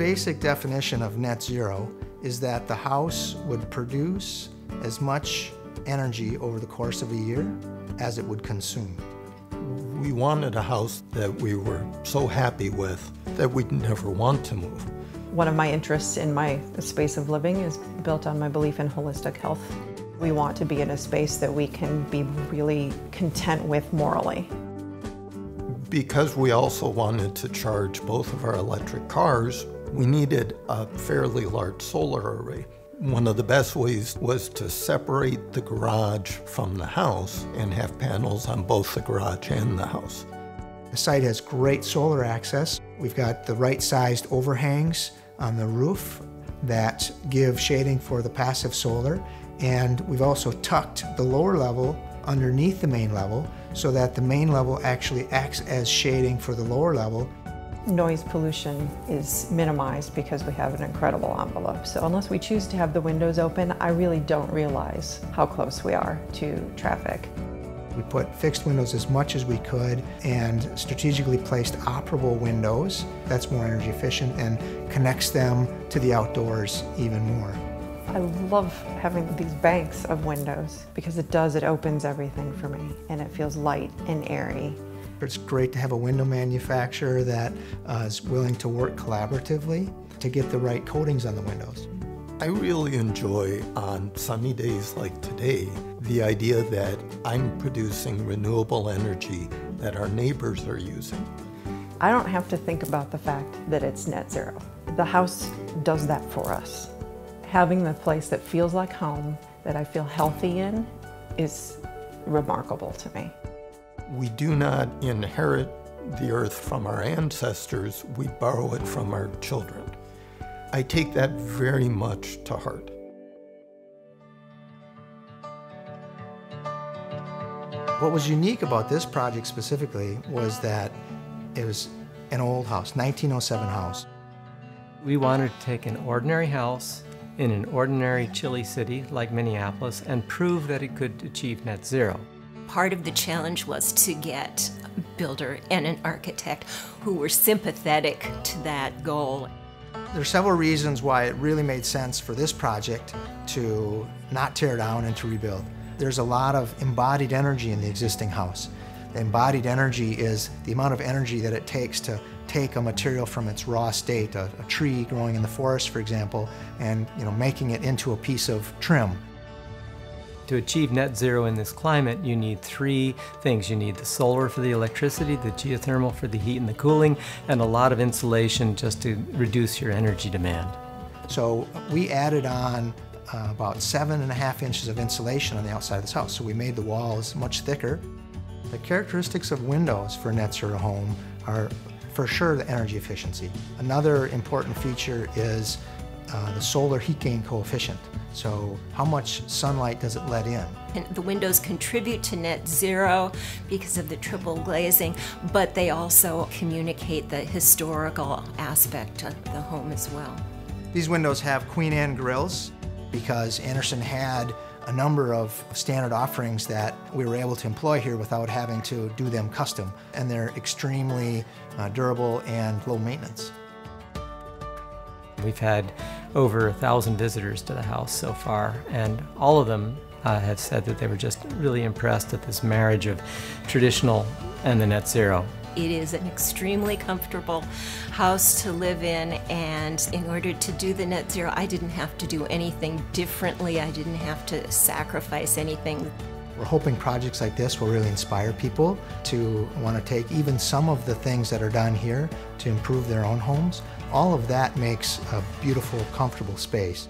basic definition of net zero is that the house would produce as much energy over the course of a year as it would consume. We wanted a house that we were so happy with that we'd never want to move. One of my interests in my space of living is built on my belief in holistic health. We want to be in a space that we can be really content with morally. Because we also wanted to charge both of our electric cars, we needed a fairly large solar array. One of the best ways was to separate the garage from the house and have panels on both the garage and the house. The site has great solar access. We've got the right-sized overhangs on the roof that give shading for the passive solar, and we've also tucked the lower level underneath the main level so that the main level actually acts as shading for the lower level. Noise pollution is minimized because we have an incredible envelope. So unless we choose to have the windows open, I really don't realize how close we are to traffic. We put fixed windows as much as we could and strategically placed operable windows. That's more energy efficient and connects them to the outdoors even more. I love having these banks of windows because it opens everything for me and it feels light and airy. It's great to have a window manufacturer that is willing to work collaboratively to get the right coatings on the windows. I really enjoy, on sunny days like today, the idea that I'm producing renewable energy that our neighbors are using. I don't have to think about the fact that it's net zero. The house does that for us. Having the place that feels like home, that I feel healthy in, is remarkable to me. We do not inherit the earth from our ancestors, we borrow it from our children. I take that very much to heart. What was unique about this project specifically was that it was an old house, 1907 house. We wanted to take an ordinary house in an ordinary chilly city like Minneapolis and prove that it could achieve net zero. Part of the challenge was to get a builder and an architect who were sympathetic to that goal. There are several reasons why it really made sense for this project to not tear down and to rebuild. There's a lot of embodied energy in the existing house. The embodied energy is the amount of energy that it takes to take a material from its raw state, a tree growing in the forest, for example, and making it into a piece of trim. To achieve net zero in this climate, you need three things. You need the solar for the electricity, the geothermal for the heat and the cooling, and a lot of insulation just to reduce your energy demand. So we added on about 7.5 inches of insulation on the outside of this house. So we made the walls much thicker. The characteristics of windows for a net zero home are for sure the energy efficiency. Another important feature is the solar heat gain coefficient. So how much sunlight does it let in? And the windows contribute to net zero because of the triple glazing, but they also communicate the historical aspect of the home as well. These windows have Queen Anne grills because Andersen had a number of standard offerings that we were able to employ here without having to do them custom. And they're extremely durable and low maintenance. We've had over 1,000 visitors to the house so far, and all of them have said that they were just really impressed at this marriage of traditional and the net zero. It is an extremely comfortable house to live in, and in order to do the net zero, I didn't have to do anything differently. I didn't have to sacrifice anything. We're hoping projects like this will really inspire people to want to take even some of the things that are done here to improve their own homes. All of that makes a beautiful, comfortable space.